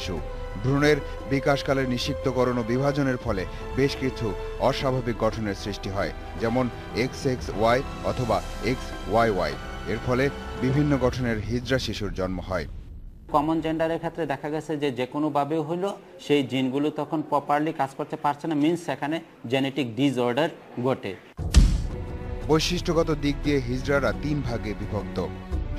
শিশু। ভ্রূণের বিকাশকালের নিষিক্তকরণ ও বিভাজনের ফলে বেশ কিছু অস্বাভাবিক গঠনের সৃষ্টি হয়, যেমন XXY অথবা XYY। এর ফলে বিভিন্ন গঠনের হিজড়া শিশুর জন্ম হয়। কমন জেন্ডারের ক্ষেত্রে দেখা গেছে যে কোনোভাবে হলো সেই জিনগুলো তখন প্রপারলি কাজ করতে পারছে না, মিনস সেখানে জেনেটিক ডিসঅর্ডার ঘটে। বৈশিষ্ট্যগত দিক দিয়ে হিজড়ারা 3 ভাগে বিভক্ত।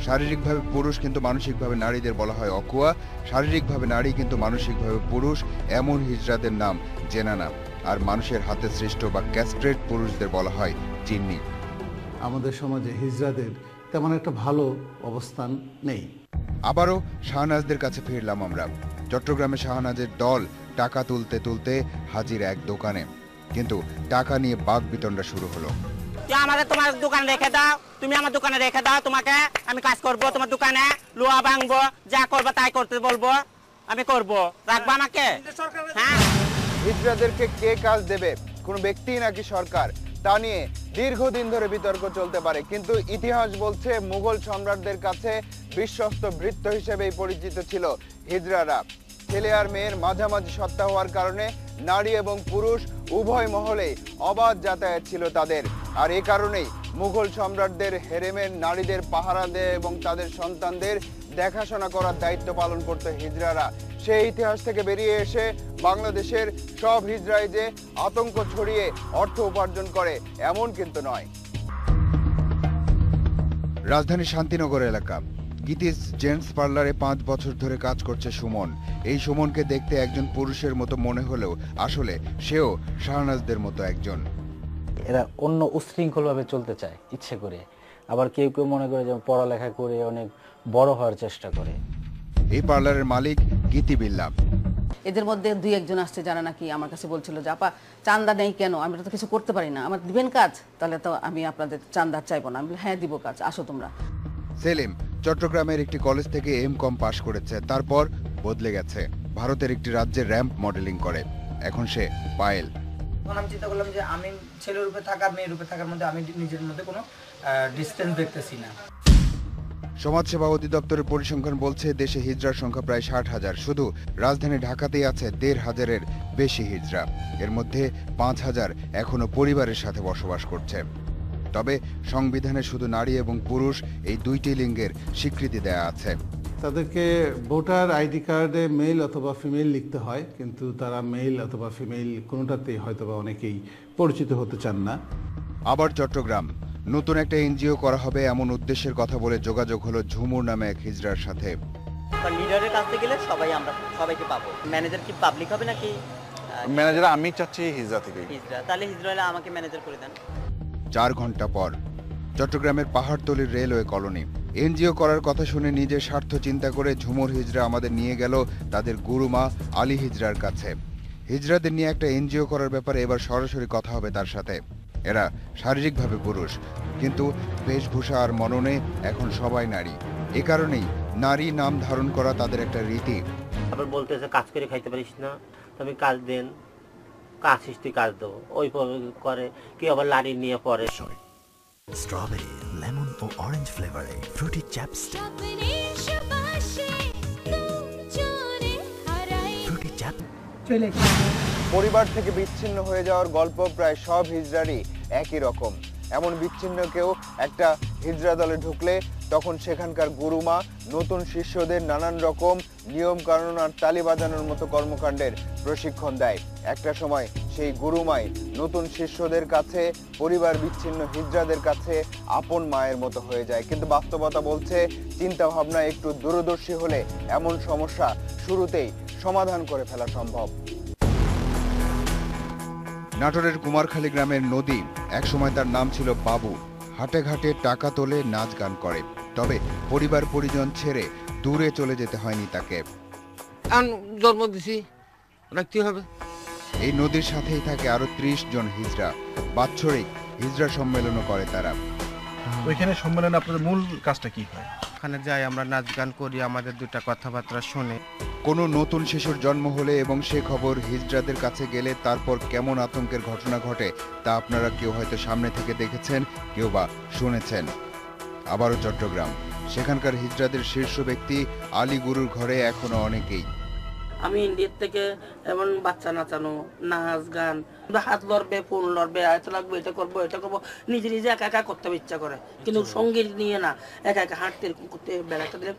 শারীরিকভাবে পুরুষ কিন্তু মানসিকভাবে নারীদের বলা হয় অকুয়া। শারীরিকভাবে নারী কিন্তু মানসিকভাবে পুরুষ এমন হিজড়াদের নাম জেনানা। আর মানুষের হাতে সৃষ্ট বা ক্যাস্ট্রেট পুরুষদের বলা হয় জিন্নি। আমাদের সমাজে হিজড়াদের তেমন একটা ভালো অবস্থান নেই। আবারও শাহনাজদের কাছে ফিরলাম আমরা। চট্টগ্রামে শাহনাজের দল টাকা তুলতে তুলতে হাজির এক দোকানে, কিন্তু টাকা নিয়ে বাকবিতণ্ডা শুরু হলো। আমাকে তোমার দোকানে রেখে দাও, তুমি আমার দোকানে রেখে দাও, তোমাকে আমি কাজ করব, তোমার দোকানে লোহা ভাঙবো, যা করবো তাই করতে বলবো, আমি করব, রাখবো আমাকে। হ্যাঁ, হিজড়াদেরকে কে কাজ দেবে, কোন ব্যক্তি নাকি সরকার, তা নিয়ে দীর্ঘদিন ধরে বিতর্ক চলতে পারে, কিন্তু ইতিহাস বলছে মুঘল সম্রাটদের কাছে বিশ্বস্ত ভৃত্য হিসেবেই পরিচিত ছিল হিজড়ারা। ছেলে আর মেয়ের মাঝামাঝি সত্তা হওয়ার কারণে নারী এবং পুরুষ উভয় মহলে অবাধ যাতায়াত ছিল তাদের। আর এ কারণেই মুঘল সম্রাটদের হেরেমের নারীদের পাহারা দেয় এবং তাদের সন্তানদের দেখাশোনা করার দায়িত্ব পালন করত হিজড়ারা। সেই ইতিহাস থেকে বেরিয়ে এসে বাংলাদেশের সব হিজড়াই যে আতঙ্ক ছড়িয়ে অর্থ উপার্জন করে এমন কিন্তু নয়। রাজধানী শান্তিনগর এলাকা গীতিস জেন্টস পার্লারে 5 বছর ধরে কাজ করছে সুমন। এই সুমনকে দেখতে একজন পুরুষের মতো মনে হলেও আসলে সেও শাহনাজদের মতো একজন। এরা অন্য উশৃঙ্খলভাবে চলতে চায় ইচ্ছে করে, আবার কেউ কেউ মনে করে যে পড়ালেখা করে অনেক বড় হওয়ার চেষ্টা করে। এই পার্লারের মালিক গীতি বিল্লা। এদের মধ্যে 2-1 জন আসছে যারা নাকি আমার কাছে বলছিল যে আপা চান্দা নেই কেন, আমি তো কিছু করতে পারি না, আমার দিবেন কাজ, তাহলে তো আমি আপনাদের চান্দা চাইবো না। আমি হ্যাঁ দিব কাজ, আসো তোমরা। সেলিম চট্টগ্রামের একটি কলেজ থেকে M.Com পাশ করেছে, তারপর বদলে গেছে, ভারতের একটি রাজ্যে র্যাম্প মডেলিং করে। এখন সে পায়েল। আমি চিন্তা করলাম যে আমি ছেলের রূপে থাকা মেয়ের রূপে থাকার মধ্যে আমি নিজের মধ্যে কোনো ডিসটেন্স দেখতেছি না। সমাজসেবা অধিদপ্তরের পরিসংখ্যান বলছে দেশে হিজড়ার সংখ্যা প্রায় 60,000। শুধু রাজধানী ঢাকাতেই আছে 1,500-এর বেশি হিজড়া। এর মধ্যে 5,000 এখনো পরিবারের সাথে বসবাস করছে। তবে সংবিধানে শুধু নারী এবং পুরুষ এই দুইটি লিঙ্গের স্বীকৃতি দেয়া আছে। তাদেরকে ভোটার আইডি কার্ডে মেল অথবা ফিমেল লিখতে হয়, কিন্তু তারা মেল অথবা ফিমেল কোনোটাতেই হয়তোবা অনেকেই পরিচিত হতে চান না। আবার চট্টগ্রাম নতুন একটা এনজিও করা হবে এমন উদ্দেশ্যের কথা বলে যোগাযোগ হলো ঝুমুর নামে এক হিজড়ার সাথে। লিডারের কাছে গেলে আমরা সবাইকে পাবো। ম্যানেজার কি পাবলিক হবে নাকি? ম্যানেজার আমি চাচ্ছি হিজড়া থেকে। হিজড়া, তাহলে হিজড়া হলে আমাকে ম্যানেজার করে দেন। 4 ঘন্টা পর চট্টগ্রামের পাহাড়তলির রেলওয়ে কলোনি। এনজিও করার কথা শুনে নিজের স্বার্থ চিন্তা করে ঝুমুর হিজড়া আমাদের নিয়ে গেল তাদের গুরুমা আলী হিজড়ার কাছে। হিজড়াদের নিয়ে একটা এনজিও করার ব্যাপারে এবার সরাসরি কথা হবে তার সাথে। এরা শারীরিকভাবে পুরুষ, কিন্তু বেশভূষা আর মননে এখন সবাই নারী। এ কারণেই নারী নাম ধারণ করা তাদের একটা রীতি। আবার বলতেছে কাজ করে খাইতে পারিস না, তুমি কাজ দেন, কাজ সৃষ্টি কাজ দেবো, ওই করে কি আবার লাড়ি নিয়ে পরে। স্ট্রবেরি, লেমন ও অরেঞ্জ ফ্লেভারে ফ্রুটি চ্যাপস্টিক। পরিবার থেকে বিচ্ছিন্ন হয়ে যাওয়ার গল্প প্রায় সব হিজড়ারই একই রকম। এমন বিচ্ছিন্ন কেউ একটা হিজড়া দলে ঢুকলে তখন সেখানকার গুরুমা নতুন শিষ্যদের নানান রকম নিয়ম কানুন আর তালি বাজানোর মতো কর্মকাণ্ডের প্রশিক্ষণ দেয়। একটা সময় সেই গুরুমাই নতুন শিষ্যদের কাছে, পরিবার বিচ্ছিন্ন হিজড়াদের কাছে আপন মায়ের মতো হয়ে যায়। কিন্তু বাস্তবতা বলছে চিন্তা ভাবনা একটু দূরদর্শী হলে এমন সমস্যা শুরুতেই সমাধান করে ফেলা সম্ভব। নাটোরের কুমারখালী গ্রামের নদী, একসময় তার নাম ছিল বাবু। হাটে ঘাটে টাকা তোলে, নাচ গান করে। তবে পরিবার পরিজন ছেড়ে দূরে চলে যেতে হয়নি তাকে। জন্ম দিছি, রাখতে হবে। এই নদীর সাথেই থাকে আরো 30 জন হিজড়া। বাৎসরিক হিজড়া সম্মেলনও করে তারা। ওইখানে সম্মেলনে আপনাদের মূল কাজটা কি হয়? ওখানে যাই, আমরা নাচ গান করি, আমাদের দুটা কথাবার্তা শুনে। কোনো নতুন শিশুর জন্ম হলে এবং সে খবর হিজড়াদের কাছে গেলে তারপর কেমন আতঙ্কের ঘটনা ঘটে তা আপনারা কেউ হয়তো সামনে থেকে দেখেছেন, কেউ বা শুনেছেন। আবারও চট্টগ্রাম, সেখানকার হিজড়াদের শীর্ষ ব্যক্তি আলী গুরুর ঘরে এখনো অনেকেই। আমি ইন্ডিয়ার থেকে এমন বাচ্চা নাচানো, নাচ গান, হাত লড়বে, ফোন লড়বে, আয়ত লাগবে, এটা করবো নিজে নিজে একা একা করতে ইচ্ছা করে, কিন্তু সঙ্গী নিয়ে না, একা একা হাঁটতে করতে বেড়াতে দিলে।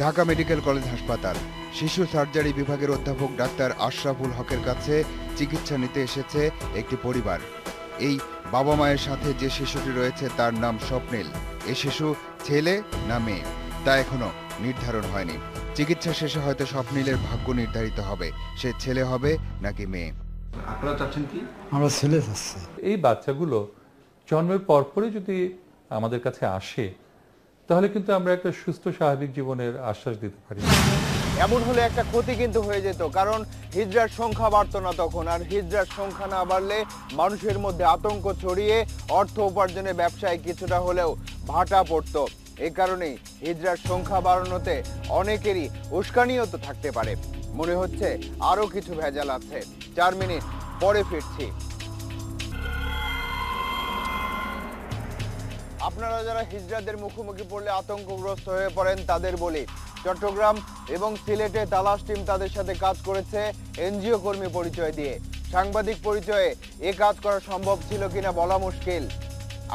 ঢাকা মেডিকেল কলেজ হাসপাতাল শিশু সার্জারি বিভাগের অধ্যাপক ডাক্তার আশরাফুল হকের কাছে চিকিৎসা নিতে এসেছে একটি পরিবার। এই বাবা মায়ের সাথে যে শিশুটি রয়েছে তার নাম স্বপ্নিল। এই শিশু ছেলে না মেয়ে তা এখনো নির্ধারণ হয়নি। চিকিৎসা শেষে হয়তো স্বপ্নিলের ভাগ্য নির্ধারিত হবে, সে ছেলে হবে নাকি মেয়ে। আপনারা চাচ্ছেন কি? আমরা ছেলে চাচ্ছি। এই বাচ্চাগুলো জন্মের পরপরই যদি আমাদের কাছে আসে তাহলে কিন্তু আমরা একটা সুস্থ স্বাভাবিক জীবনের আশ্বাস দিতে পারি। এমন হলে একটা ক্ষতি কিন্তু হয়ে যেত, কারণ হিজড়ার সংখ্যা বাড়তো না তখন, আর হিজড়ার সংখ্যা না বাড়লে মানুষের মধ্যে আতঙ্ক ছড়িয়ে অর্থ উপার্জনের ব্যবসায় কিছুটা হলেও ভাটা পড়তো। এই কারণেই হিজড়ার সংখ্যা বাড়ানোতে অনেকেরই উস্কানিও তো থাকতে পারে। মনে হচ্ছে আরো কিছু ভেজাল আছে। 4 মিনিট পরে ফিরছি। আপনারা যারা হিজড়াদের মুখোমুখি পড়লে আতঙ্কগ্রস্ত হয়ে পড়েন তাদের বলি, চট্টগ্রাম এবং সিলেটে তালাশ টিম তাদের সাথে কাজ করেছে এনজিও কর্মী পরিচয় দিয়ে। সাংবাদিক পরিচয়ে এ কাজ করা সম্ভব ছিল কিনা বলা মুশকিল।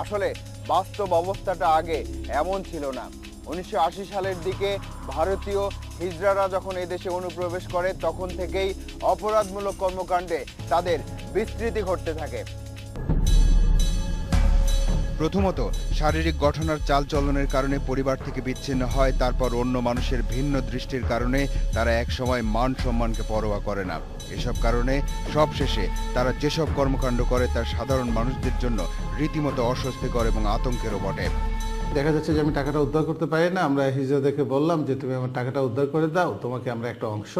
আসলে বাস্তব অবস্থাটা আগে এমন ছিল না। 1980 সালের দিকে ভারতীয় হিজড়ারা যখন এদেশে অনুপ্রবেশ করে তখন থেকেই অপরাধমূলক কর্মকাণ্ডে তাদের বিস্তৃতি ঘটতে থাকে। প্রথমত শারীরিক গঠন আর চালচলনের কারণে পরিবার থেকে বিচ্ছিন্ন হয়, তারপর অন্য মানুষের ভিন্ন দৃষ্টির কারণে তারা একসময় মান সম্মানকে পরোয়া করে না। এসব কারণে সবশেষে তারা যেসব কর্মকাণ্ড করে তা সাধারণ মানুষদের জন্য রীতিমতো অস্বস্তিকর এবং আতঙ্কেরও বটে। দেখা যাচ্ছে যে আমি টাকাটা উদ্ধার করতে পারি না, আমরা হিজড়াদেরকে বললাম যে তুমি আমার টাকাটা উদ্ধার করে দাও, তোমাকে আমরা একটা অংশ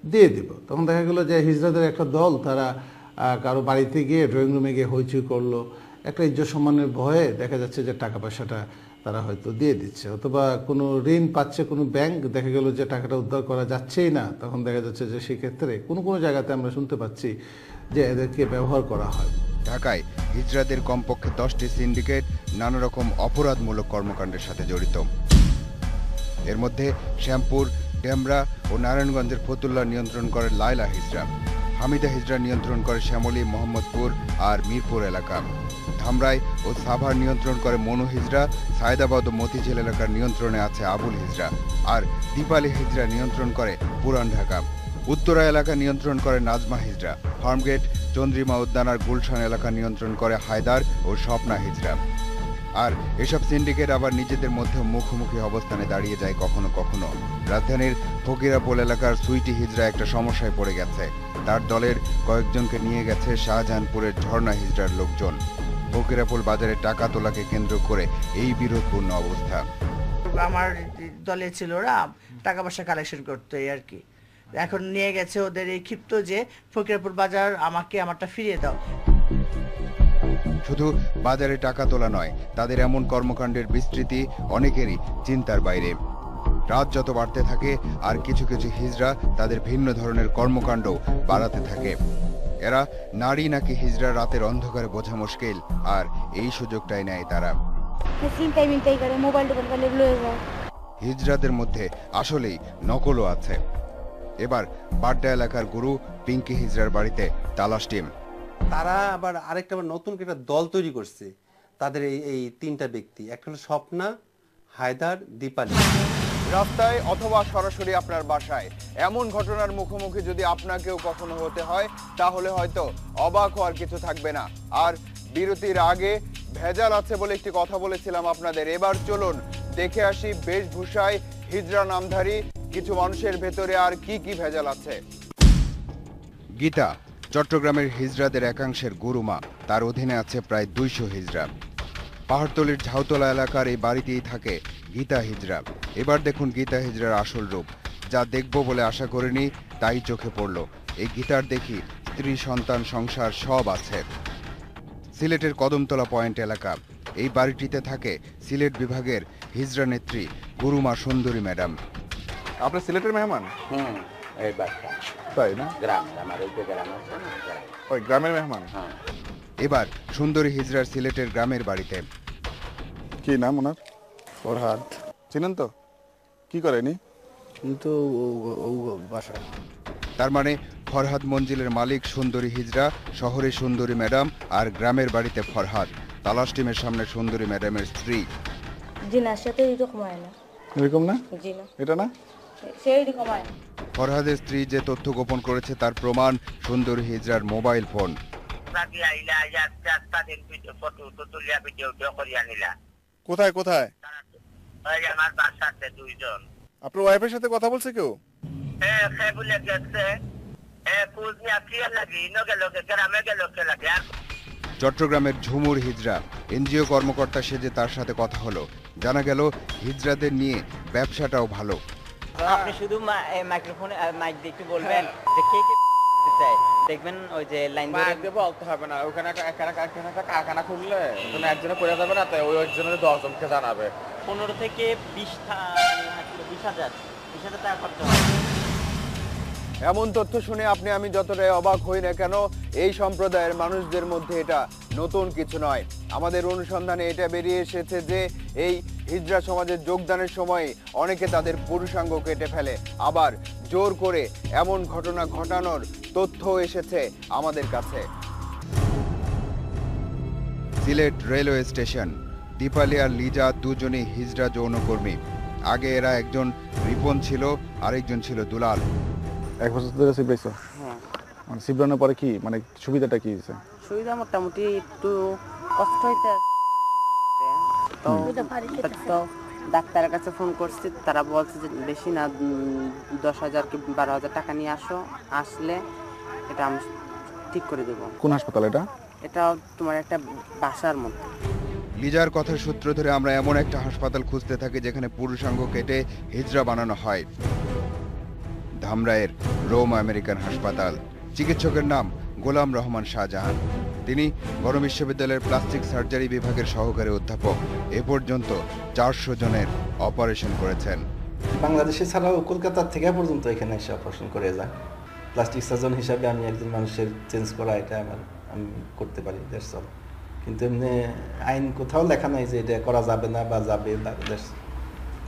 দিয়ে দিব। তখন দেখা গেল যে হিজড়াদের একটা দল তারা কারো বাড়িতে গিয়ে ড্রয়িং রুমে গিয়ে হইচই করলো, একটা ইজ্জত সম্মানের ভয়ে দেখা যাচ্ছে যে টাকা পয়সাটা তারা হয়তো দিয়ে দিচ্ছে, অথবা কোনো ঋণ পাচ্ছে কোনো ব্যাংক, দেখা গেল যে টাকাটা উদ্ধার করা যাচ্ছেই না, তখন দেখা যাচ্ছে যে সেক্ষেত্রে কোনো কোনো জায়গাতে আমরা শুনতে পাচ্ছি যে এদেরকে ব্যবহার করা হয়। ঢাকায় হিজড়াদের কমপক্ষে 10টি সিন্ডিকেট নানা রকম অপরাধমূলক কর্মকাণ্ডের সাথে জড়িত। এর মধ্যে শ্যামপুর, ডেমরা ও নারায়ণগঞ্জের ফতুল্লা নিয়ন্ত্রণ করে লায়লা হিজড়া, হামিদা হিজড়া নিয়ন্ত্রণ করে শ্যামলী, মোহাম্মদপুর আর মিরপুর এলাকা, ধামরাই ও সাভার নিয়ন্ত্রণ করে মনু হিজড়া, সায়দাবাদ ও মতিঝিল এলাকার নিয়ন্ত্রণে আছে আবুল হিজড়া, আর দীপালি হিজড়া নিয়ন্ত্রণ করে পুরান ঢাকা, উত্তরা এলাকা নিয়ন্ত্রণ করে নাজমা হিজড়া, ফার্মগেট, চন্দ্রিমা উদ্যান আর গুলশান এলাকা নিয়ন্ত্রণ করে হায়দার ও স্বপ্না হিজড়া। আর এসব সিন্ডিকেট আবার নিজেদের মধ্যে মুখোমুখি অবস্থানে দাঁড়িয়ে যায় কখনো কখনো। রাজধানীর ফকিরাপুল এলাকার সুইটি হিজড়া একটা সমস্যায় পড়ে গেছে, তার দলের কয়েকজনকে নিয়ে গেছে শাহজাহানপুরের ঝর্ণা হিজড়ার লোকজন। ফকিরাপুল বাজারে টাকা তোলাকে কেন্দ্র করে এই বিরোধপূর্ণ অবস্থা। আমার দলে ছিল ওরা টাকা পয়সা কালেকশন করতো আর কি, এখন নিয়ে গেছে ওদের এই ক্ষিপ্ত যে ফকিরাপুর বাজার আমাকে আমারটা ফিরিয়ে দাও। শুধু বাজারে টাকা তোলা নয়, তাদের এমন কর্মকাণ্ডের বিস্তৃতি অনেকেরই চিন্তার বাইরে। রাত যত বাড়তে থাকে আর কিছু কিছু হিজড়া তাদের ভিন্ন ধরনের কর্মকাণ্ড বাড়াতে থাকে। এরা নারী নাকি হিজড়া রাতের অন্ধকারে বোঝা মুশকিল, আর এই সুযোগটাই নেয় তারা। হিজড়াদের মধ্যে আসলেই নকলও আছে। এবার বাড্ডা এলাকার গুরু পিঙ্কি হিজড়ার বাড়িতে তালাশ টিম। তারা আবার আরেকটা নতুন একটা দল তৈরি করছে, তাদের এই 3টা ব্যক্তি, একটা হলো স্বপ্না, হায়দার, দীপালি। রাস্তায় অথবা সরাসরি আপনার বাসায় এমন ঘটনার মুখোমুখি যদি আপনাকেও কখনো হতে হয় তাহলে হয়তো অবাক হওয়ার কিছু থাকবে না। আর বিরতির আগে ভেজাল আছে বলে একটি কথা বলেছিলাম আপনাদের, এবার চলুন দেখে আসি বেশভূষায় হিজড়া নামধারী কিছু মানুষের ভেতরে আর কি কি ভেজাল আছে। গীতা চট্টগ্রামের হিজড়াদের একাংশের গুরুমা, তার অধীনে আছে প্রায় 200 হিজড়া। পাহাড়তলির ঝাউতলা এলাকার এই বাড়িতেই থাকে গীতা হিজড়া। এবার দেখুন গীতা হিজড়ার আসল রূপ। যা দেখব বলে আশা করিনি তাই চোখে পড়ল। এই গীতার দেখি স্ত্রী, সন্তান, সংসার সব আছে। সিলেটের কদমতলা পয়েন্ট এলাকা, এই বাড়িটিতে থাকে সিলেট বিভাগের হিজড়া নেত্রী গুরুমা সুন্দরী ম্যাডাম। আপনার সিলেটের মেহমান? এই বাচ্চা তাই না? গ্রাম আমার ওই গ্রাম আছে না, ওই গ্রামের মেহমান। এবার সুন্দরী হিজড়ার সিলেটের গ্রামের বাড়িতে। কি নাম ওনার? ফরহাদ। চিনেন তো? কি করেনি? কিন্তু বাসা। তার মানে ফরহাদ মঞ্জিলের মালিক সুন্দরী হিজড়া, শহরে সুন্দরী ম্যাডাম, আর গ্রামের বাড়িতে ফরহাদ। তালাশ টিমের সামনে সুন্দরী ম্যাডামের স্ত্রী। জি না, সেটা এরকম হয় না। এরকম না? জি না, এটা না, সেই রকম হয় না। ফরহাদের স্ত্রী যে তথ্য গোপন করেছে তার প্রমাণ সুন্দরী হিজড়ার মোবাইল ফোন। কোথায় কোথায়? আপনার ওয়াইফের সাথে কথা বলছে কেউ? চট্টগ্রামের ঝুমুর হিজড়া এনজিও কর্মকর্তা সেজে তার সাথে কথা হলো। জানা গেল হিজড়াদের নিয়ে ব্যবসাটাও ভালো। আপনি শুধু মাইক্রোফোনে মাইক দিয়ে একটু বলবেন যে কে কে চায়, দেখবেন ওই যে লাইন ধরে বলতে হবে না। ওখানে একটা কারখানা খুললে ওখানে একজনে পড়ে যাবে না, তাই ওই একজনের 10 জনকে জানাবে। 15 থেকে 20,000 টাকা খরচ হয়। এমন তথ্য শুনে আমি যতটাই অবাক হই না কেন, এই সম্প্রদায়ের মানুষদের মধ্যে এটা নতুন কিছু নয়। আমাদের অনুসন্ধানে এটা বেরিয়ে এসেছে যে এই হিজড়া সমাজের যোগদানের সময় অনেকে তাদের পুরুষাঙ্গ কেটে ফেলে, আবার জোর করে এমন ঘটনা ঘটানোর তথ্য এসেছে আমাদের কাছে। Sylhet railway station. দীপালি আর লিজা দুজনই হিজড়া যৌনকর্মী। আগে এরা একজন রিপন ছিল, আরেকজন ছিল দুলাল। 1 বছর ধরে সিবরাইছো? হ্যাঁ। মানে সিবরানোর পরে কি মানে সুবিধাটা কি হয়েছে? সুবিধা মোটামুটি একটু কষ্ট হইতে তো ডাক্তারের কাছে ফোন করছি, তারা বলছে যে বেশি না 10,000 কি 12,000 টাকা নিয়ে আসলে এটা আমি ঠিক করে দেবো। কোন হাসপাতাল এটা? এটা তোমার একটা বাসার মধ্যে। লিজার কথার সূত্র ধরে আমরা এমন একটা হাসপাতাল খুঁজতে থাকি যেখানে পুরুষাঙ্গ কেটে হিজড়া বানানো হয়। ধামরাইয়ের রোম আমেরিকান হাসপাতাল। চিকিৎসকের নাম গোলাম রহমান শাহজাহান। তিনি বড় বিশ্ববিদ্যালয়ের প্লাস্টিক সার্জারি বিভাগের সহকারী অধ্যাপক। এ পর্যন্ত 400 জনের অপারেশন করেছেন। বাংলাদেশে ছাড়াও কলকাতা থেকে পর্যন্ত এখানে এসে অপারেশন করে যায়। প্লাস্টিক সার্জন হিসাবে আমি একজন মানুষের চেঞ্জ করা এটা আমি করতে পারি, দ্যাটস অল। কিন্তু এমনি আইন কোথাও লেখা নাই যে এটা করা যাবে না বা যাবে,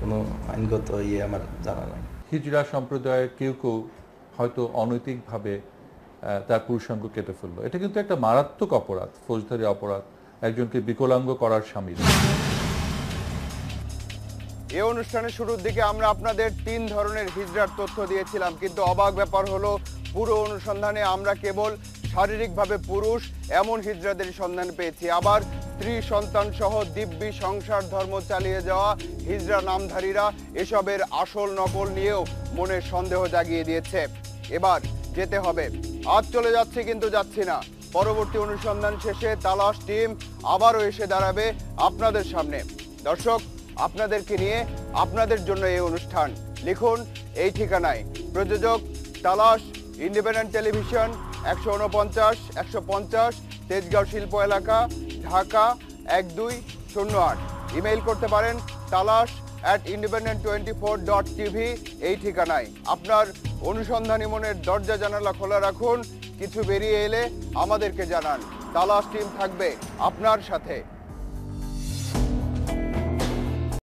কোনো আইনগত আমার জানা নাই। হিজড়া সম্প্রদায়ের কেউ কেউ হয়তো অনৈতিকভাবে তার পুরুষাঙ্গ কেটে ফেললো। এটা কিন্তু একটা মারাত্মক অপরাধ, ফৌজদারি অপরাধ, একজনকে বিকলাঙ্গ করার শামিল। এই অনুষ্ঠানের শুরুর দিকে আমরা আপনাদের 3 ধরনের হিজড়ার তথ্য দিয়েছিলাম, কিন্তু অবাক ব্যাপার হলো পুরো অনুসন্ধানে আমরা কেবল শারীরিকভাবে পুরুষ এমন হিজড়াদের সন্ধান পেয়েছি। আবার স্ত্রী সন্তান সহ দিব্যি সংসার ধর্ম চালিয়ে যাওয়া হিজড়া নামধারীরা এসবের আসল নকল নিয়েও মনে সন্দেহ জাগিয়ে দিয়েছে। এবার যেতে হবে। আজ চলে যাচ্ছি কিন্তু যাচ্ছি না। পরবর্তী অনুসন্ধান শেষে তালাশ টিম আবারও এসে দাঁড়াবে আপনাদের সামনে। দর্শক, আপনাদেরকে নিয়ে আপনাদের জন্য এই অনুষ্ঠান। লিখুন এই ঠিকানায়। প্রযোজক তালাশ, ইন্ডিপেন্ডেন্ট টেলিভিশন, 149 150 তেজগাঁও শিল্প এলাকা, ঢাকা 1208। ইমেইল করতে পারেন talash@independent24.tv এই ঠিকানায়। আপনার অনুসন্ধানী মনের দরজা জানালা খোলা রাখুন। কিছু বেরিয়ে এলে আমাদেরকে জানান। তালাশ টিম থাকবে আপনার সাথে।